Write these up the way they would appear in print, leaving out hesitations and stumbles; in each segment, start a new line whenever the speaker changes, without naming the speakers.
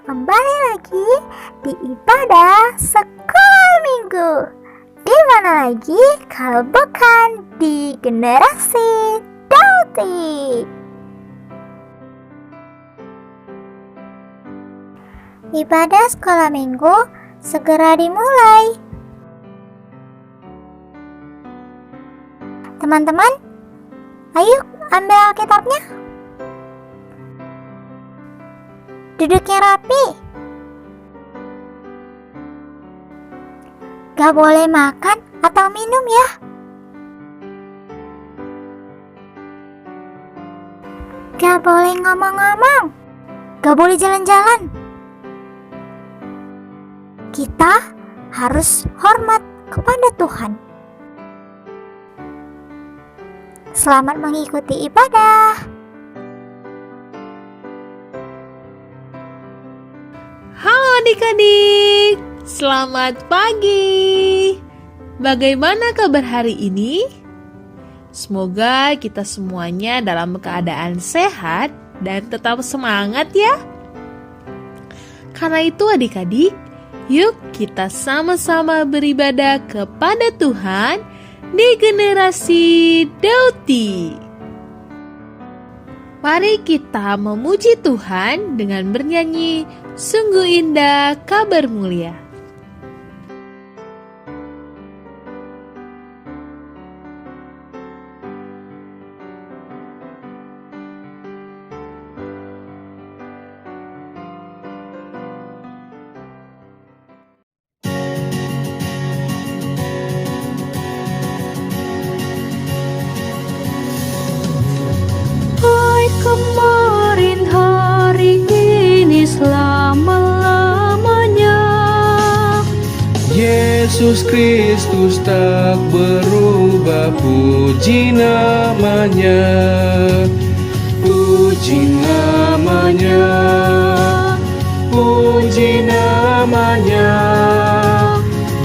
kembali lagi di ibadah sekolah minggu. Di mana lagi kalau bukan di generasi Dauti. Ibadah sekolah minggu segera dimulai. Teman-teman, ayo ambil Alkitabnya. Duduknya rapi. Gak boleh makan atau minum ya. Gak boleh ngomong-ngomong. Gak boleh jalan-jalan. Kita harus hormat kepada Tuhan. Selamat mengikuti ibadah.
Halo adik-adik, selamat pagi. Bagaimana kabar hari ini? Semoga kita semuanya dalam keadaan sehat dan tetap semangat ya. Karena itu adik-adik, yuk kita sama-sama beribadah kepada Tuhan di generasi Dauti. Mari kita memuji Tuhan dengan bernyanyi Sungguh Indah Kabar Mulia.
Kemarin hari ini selama-lamanya
Yesus Kristus tak berubah, puji namanya, puji namanya, puji namanya.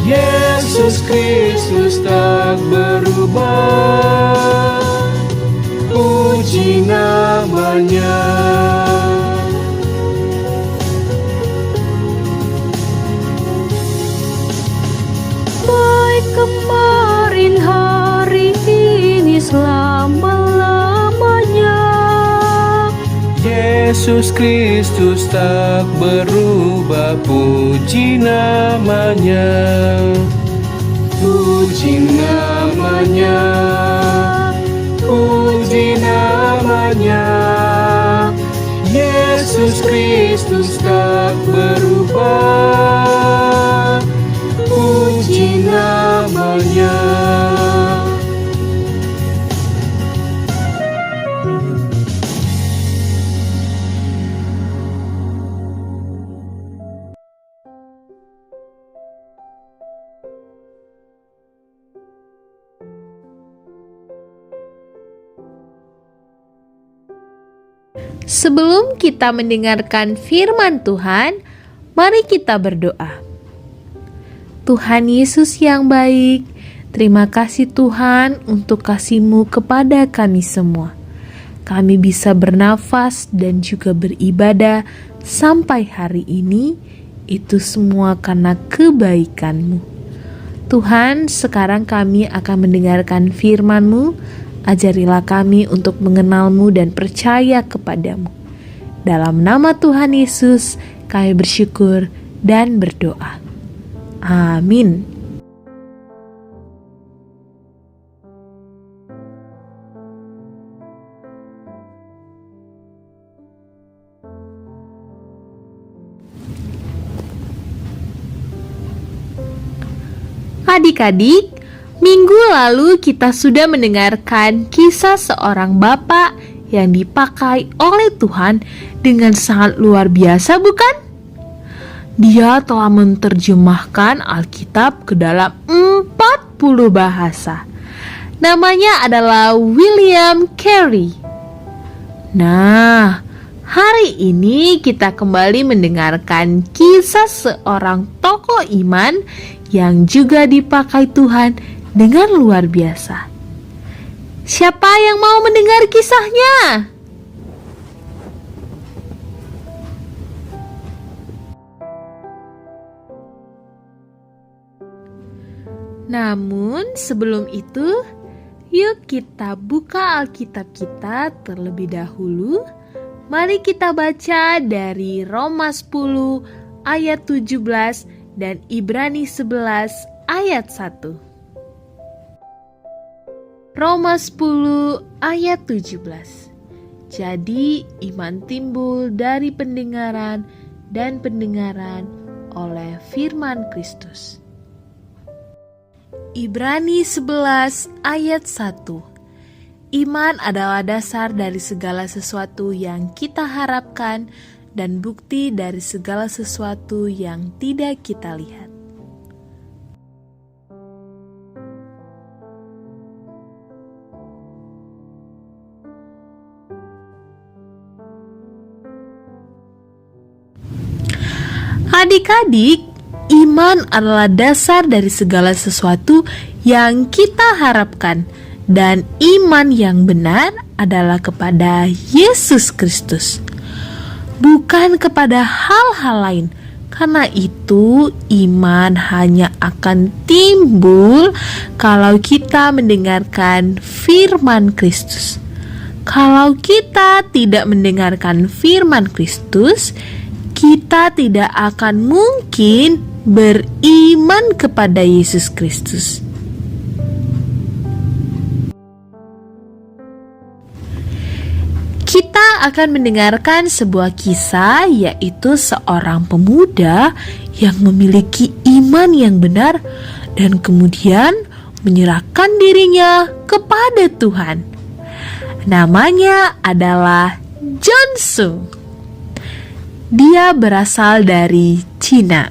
Yesus Kristus tak berubah, puji namanya.
baik kemarin hari ini selama-lamanya.
Yesus Kristus tak berubah, puji namanya, puji namanya, puji namanya. Yesus Kristus tak berubah, puji namanya.
Sebelum kita mendengarkan firman Tuhan, mari kita berdoa. Tuhan Yesus yang baik, terima kasih Tuhan untuk kasih-Mu kepada kami semua. Kami bisa bernafas dan juga beribadah sampai hari ini, itu semua karena kebaikan-Mu. Tuhan, sekarang kami akan mendengarkan firman-Mu. Ajarilah kami untuk mengenal-Mu dan percaya kepada-Mu. Dalam nama Tuhan Yesus, kami bersyukur dan berdoa. Amin. Adik-adik, minggu lalu kita sudah mendengarkan kisah seorang bapak yang dipakai oleh Tuhan dengan sangat luar biasa, bukan? Dia telah menerjemahkan Alkitab ke dalam 40 bahasa. Namanya adalah William Carey. Nah, hari ini kita kembali mendengarkan kisah seorang tokoh iman yang juga dipakai Tuhan dengan luar biasa. Siapa yang mau mendengar kisahnya? Namun sebelum itu, yuk kita buka Alkitab kita terlebih dahulu. Mari kita baca dari Roma 10 ayat 17 dan Ibrani 11 ayat 1. Roma 10 ayat 17. Jadi iman timbul dari pendengaran dan pendengaran oleh firman Kristus. Ibrani 11 ayat 1. Iman adalah dasar dari segala sesuatu yang kita harapkan dan bukti dari segala sesuatu yang tidak kita lihat. Adik-adik, iman adalah dasar dari segala sesuatu yang kita harapkan. Dan iman yang benar adalah kepada Yesus Kristus, bukan kepada hal-hal lain. Karena itu iman hanya akan timbul kalau kita mendengarkan firman Kristus. Kalau kita tidak mendengarkan firman Kristus, kita tidak akan mungkin beriman kepada Yesus Kristus. Kita akan mendengarkan sebuah kisah, yaitu seorang pemuda yang memiliki iman yang benar dan kemudian menyerahkan dirinya kepada Tuhan. Namanya adalah John Sung. Dia berasal dari Cina.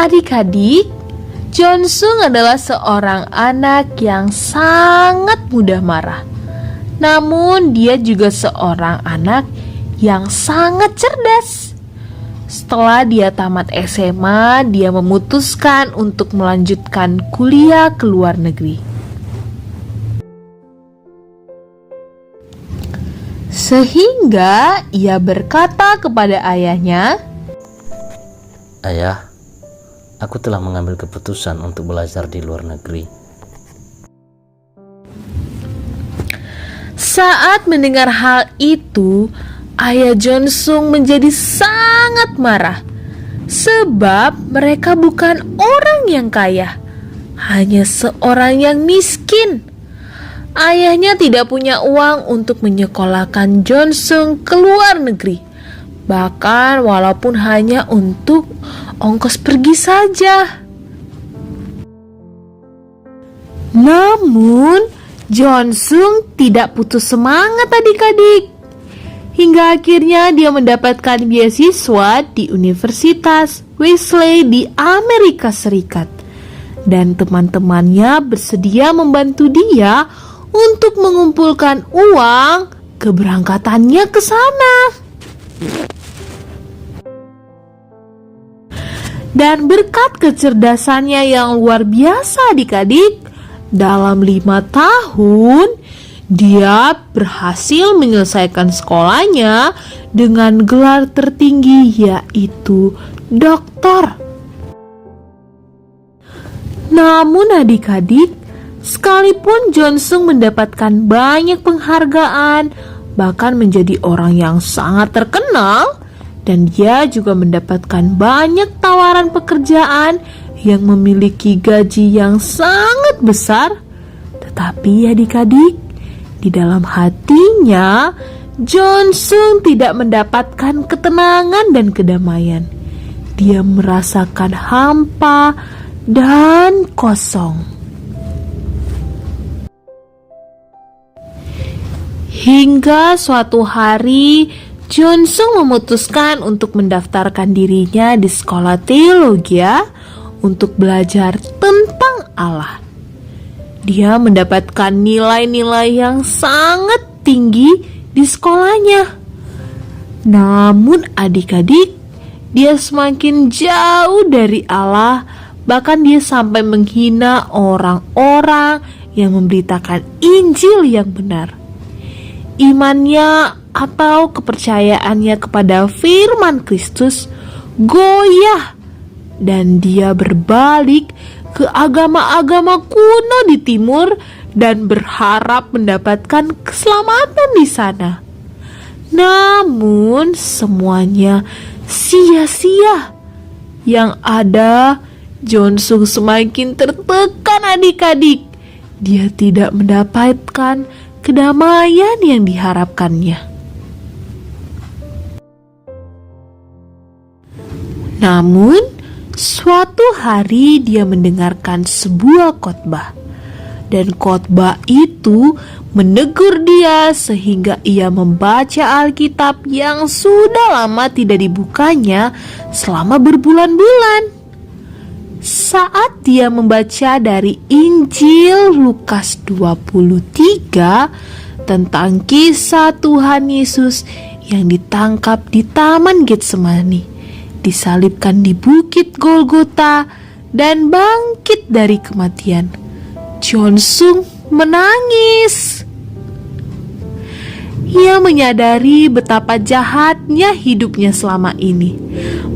Adik-adik, John Sung adalah seorang anak yang sangat mudah marah. Namun dia juga seorang anak yang sangat cerdas. Setelah dia tamat SMA, dia memutuskan untuk melanjutkan kuliah ke luar negeri. Sehingga ia berkata kepada ayahnya,
"Ayah, aku telah mengambil keputusan untuk belajar di luar negeri."
Saat mendengar hal itu, ayah John Sung menjadi sangat marah. Sebab mereka bukan orang yang kaya, hanya seorang yang miskin. Ayahnya tidak punya uang untuk menyekolahkan John Sung ke luar negeri. Bahkan walaupun hanya untuk ongkos pergi saja. Namun John Sung tidak putus semangat adik-adik. Hingga akhirnya dia mendapatkan beasiswa di Universitas Wesley di Amerika Serikat. Dan teman-temannya bersedia membantu dia untuk mengumpulkan uang keberangkatannya ke sana. Dan berkat kecerdasannya yang luar biasa adik-adik, dalam 5 tahun dia berhasil menyelesaikan sekolahnya dengan gelar tertinggi, yaitu doktor. Namun adik-adik, sekalipun John Sung mendapatkan banyak penghargaan, bahkan menjadi orang yang sangat terkenal, dan dia juga mendapatkan banyak tawaran pekerjaan yang memiliki gaji yang sangat besar. Tetapi adik-adik, di dalam hatinya John Sung tidak mendapatkan ketenangan dan kedamaian. Dia merasakan hampa dan kosong. Hingga suatu hari John Sung memutuskan untuk mendaftarkan dirinya di sekolah teologi untuk belajar tentang Allah. Dia mendapatkan nilai-nilai yang sangat tinggi di sekolahnya. Namun adik-adik, dia semakin jauh dari Allah. Bahkan dia sampai menghina orang-orang yang memberitakan Injil yang benar. Imannya atau kepercayaannya kepada firman Kristus goyah dan dia berbalik ke agama-agama kuno di timur dan berharap mendapatkan keselamatan di sana. Namun semuanya sia-sia. Yang ada, Jonsung semakin tertekan adik-adik. Dia tidak mendapatkan kedamaian yang diharapkannya. Namun, suatu hari dia mendengarkan sebuah khotbah. Dan khotbah itu menegur dia sehingga ia membaca Alkitab yang sudah lama tidak dibukanya selama berbulan-bulan. Saat dia membaca dari Injil Lukas 23 tentang kisah Tuhan Yesus yang ditangkap di Taman Getsemani, disalibkan di Bukit Golgota, dan bangkit dari kematian, Jonsung menangis. Ia menyadari betapa jahatnya hidupnya selama ini.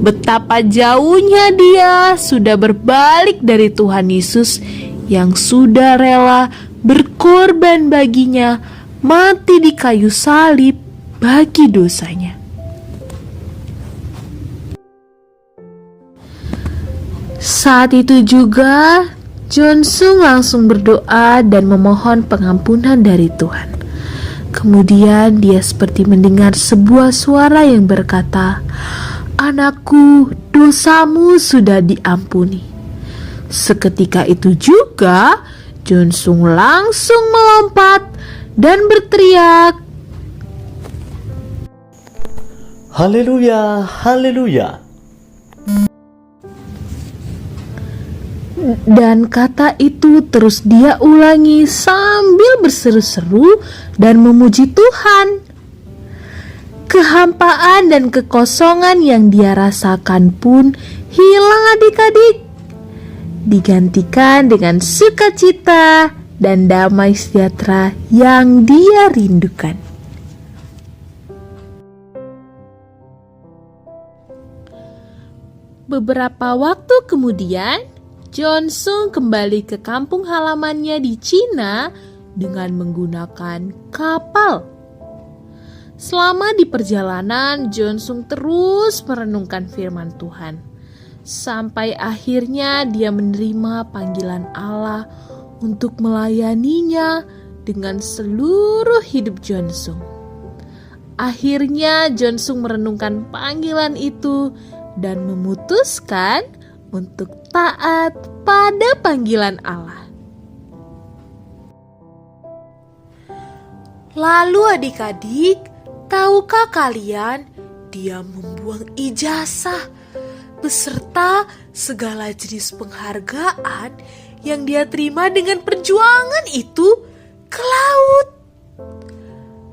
Betapa jauhnya dia sudah berbalik dari Tuhan Yesus yang sudah rela berkorban baginya, mati di kayu salib bagi dosanya. Saat itu juga Jonsung langsung berdoa dan memohon pengampunan dari Tuhan. Kemudian dia seperti mendengar sebuah suara yang berkata, "Anakku, dosamu sudah diampuni." Seketika itu juga Jonsung langsung melompat dan berteriak,
Haleluya, haleluya.
Dan kata itu terus dia ulangi sambil berseru-seru dan memuji Tuhan. Kehampaan dan kekosongan yang dia rasakan pun hilang adik-adik, digantikan dengan sukacita dan damai sejahtera yang dia rindukan. Beberapa waktu kemudian, Jonsung kembali ke kampung halamannya di Cina dengan menggunakan kapal. Selama di perjalanan, Jonsung terus merenungkan firman Tuhan. Sampai akhirnya dia menerima panggilan Allah untuk melayaninya dengan seluruh hidup Jonsung. Akhirnya Jonsung merenungkan panggilan itu dan memutuskan untuk taat pada panggilan Allah. Lalu adik-adik, tahukah kalian dia membuang ijazah beserta segala jenis penghargaan yang dia terima dengan perjuangan itu ke laut.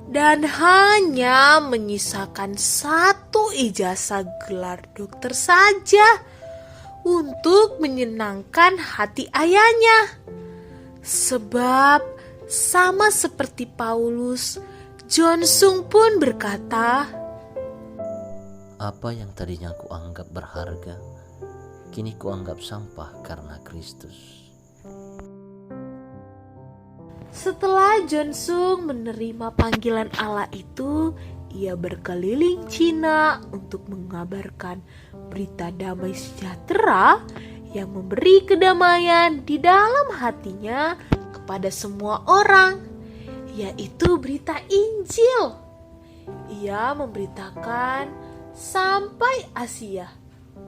Dan hanya menyisakan satu ijazah gelar dokter saja untuk menyenangkan hati ayahnya. Sebab sama seperti Paulus, Jonsung pun berkata,
Apa yang tadinya kuanggap berharga, kini kuanggap sampah karena Kristus.
Setelah Jonsung menerima panggilan Allah itu, ia berkeliling Cina untuk mengabarkan berita damai sejahtera yang memberi kedamaian di dalam hatinya kepada semua orang, yaitu berita Injil. Ia memberitakan sampai Asia,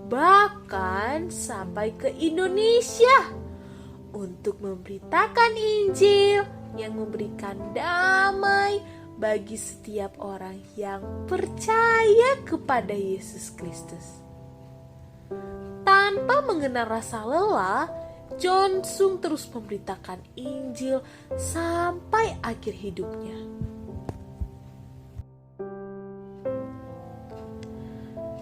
bahkan sampai ke Indonesia, untuk memberitakan Injil yang memberikan damai bagi setiap orang yang percaya kepada Yesus Kristus. Tanpa mengenal rasa lelah, Jonsung terus memberitakan Injil sampai akhir hidupnya.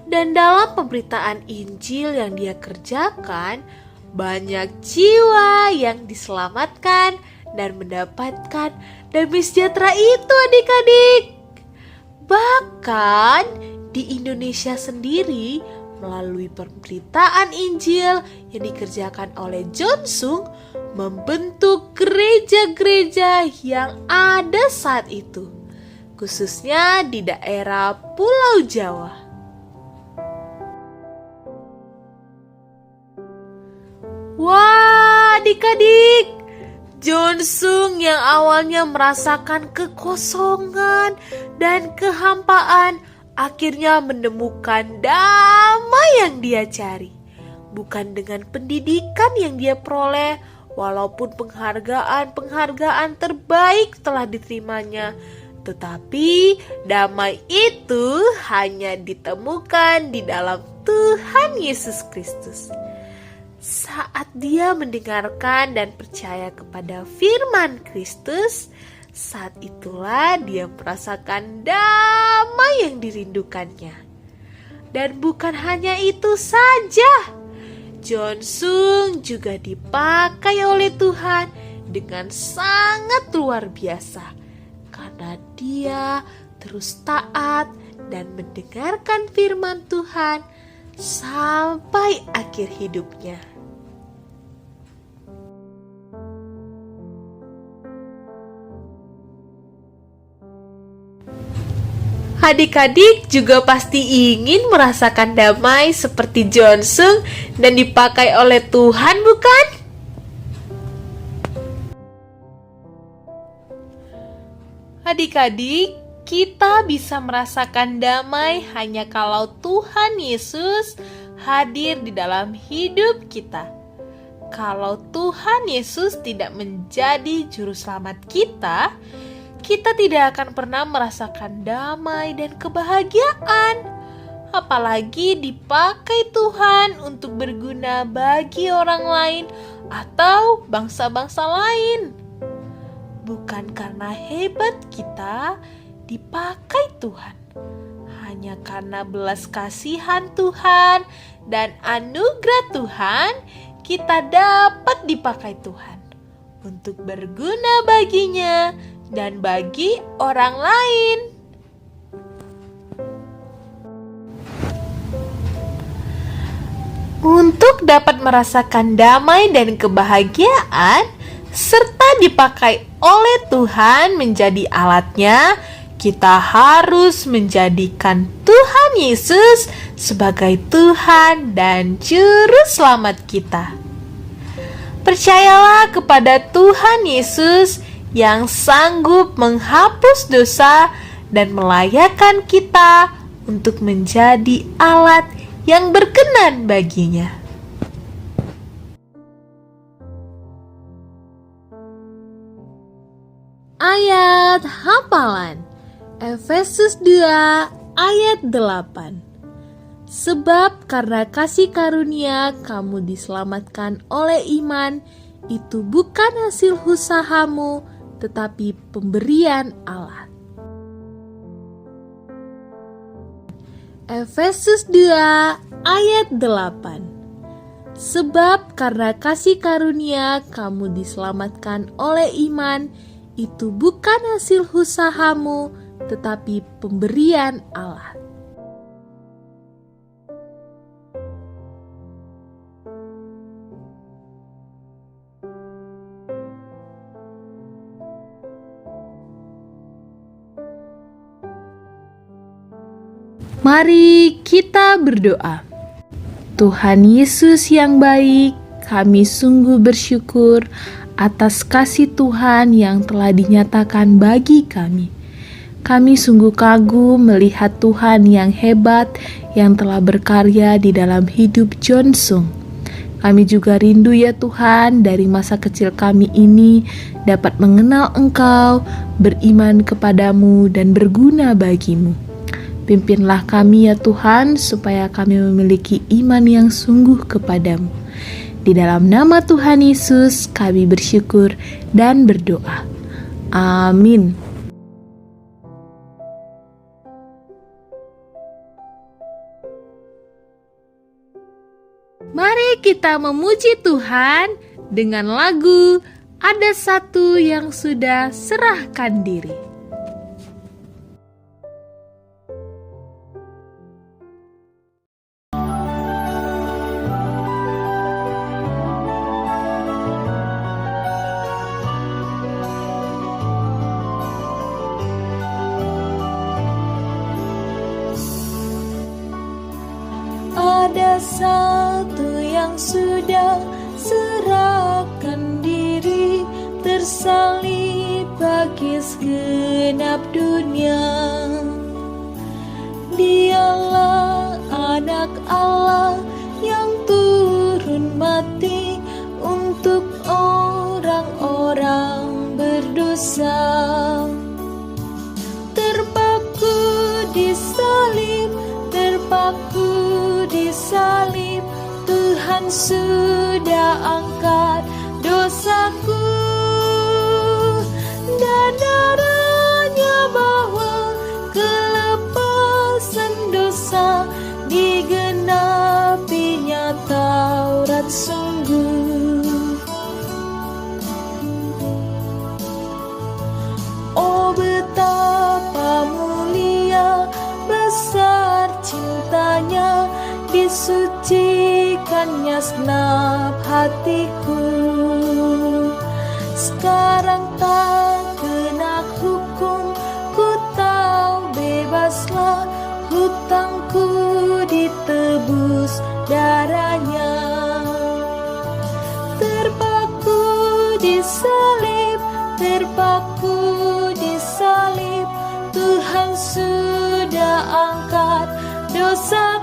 Dan dalam pemberitaan Injil yang dia kerjakan, banyak jiwa yang diselamatkan dan mendapatkan damai sejahtera itu adik-adik. Bahkan di Indonesia sendiri, melalui pemberitaan Injil yang dikerjakan oleh John Sung, membentuk gereja-gereja yang ada saat itu, khususnya di daerah Pulau Jawa. Wah, adik-adik, John Sung yang awalnya merasakan kekosongan dan kehampaan akhirnya menemukan damai yang dia cari. Bukan dengan pendidikan yang dia peroleh, walaupun penghargaan terbaik telah diterimanya, tetapi damai itu hanya ditemukan di dalam Tuhan Yesus Kristus. Saat dia mendengarkan dan percaya kepada firman Kristus, saat itulah dia merasakan damai yang dirindukannya. Dan bukan hanya itu saja, John Sung juga dipakai oleh Tuhan dengan sangat luar biasa, karena dia terus taat dan mendengarkan firman Tuhan sampai akhir hidupnya. Adik-adik juga pasti ingin merasakan damai seperti John Sung dan dipakai oleh Tuhan, bukan? Adik-adik, kita bisa merasakan damai hanya kalau Tuhan Yesus hadir di dalam hidup kita. Kalau Tuhan Yesus tidak menjadi juru selamat kita, kita tidak akan pernah merasakan damai dan kebahagiaan. Apalagi dipakai Tuhan untuk berguna bagi orang lain atau bangsa-bangsa lain. Bukan karena hebat kita dipakai Tuhan, hanya karena belas kasihan Tuhan dan anugerah Tuhan, kita dapat dipakai Tuhan untuk berguna baginya dan bagi orang lain. Untuk dapat merasakan damai dan kebahagiaan serta dipakai oleh Tuhan menjadi alatnya, kita harus menjadikan Tuhan Yesus sebagai Tuhan dan Juru Selamat kita. Percayalah kepada Tuhan Yesus yang sanggup menghapus dosa dan melayakkan kita untuk menjadi alat yang berkenan baginya. Ayat hafalan Efesus 2 ayat 8. Sebab karena kasih karunia kamu diselamatkan oleh iman, itu bukan hasil usahamu, tetapi pemberian Allah. Efesus 2 ayat 8. Sebab karena kasih karunia kamu diselamatkan oleh iman, itu bukan hasil usahamu, tetapi pemberian Allah. Mari kita berdoa. Tuhan Yesus yang baik, kami sungguh bersyukur atas kasih Tuhan yang telah dinyatakan bagi kami. Kami sungguh kagum melihat Tuhan yang hebat yang telah berkarya di dalam hidup John Sung. Kami juga rindu ya Tuhan, dari masa kecil kami ini dapat mengenal Engkau, beriman kepadamu dan berguna bagimu. Pimpinlah kami ya Tuhan, supaya kami memiliki iman yang sungguh kepadamu. Di dalam nama Tuhan Yesus kami bersyukur dan berdoa. Amin. Mari kita memuji Tuhan dengan lagu "Ada Satu Yang Sudah Serahkan Diri".
sudah serahkan diri, tersalib bagi segenap dunia. Dialah anak Allah yang turun mati untuk orang-orang berdosa. Terpaku di salib, Tuhan sudah angkat dosaku, dan darahnya bawa kelepasan dosa, digenapinya Taurat sungguh. Oh betapa mulia, besar cintanya, disucikannya senap hatiku. Sekarang tak kena hukum, ku tahu bebaslah, hutangku ditebus darahnya. Terpaku di salib, Tuhan sudah angkat dosa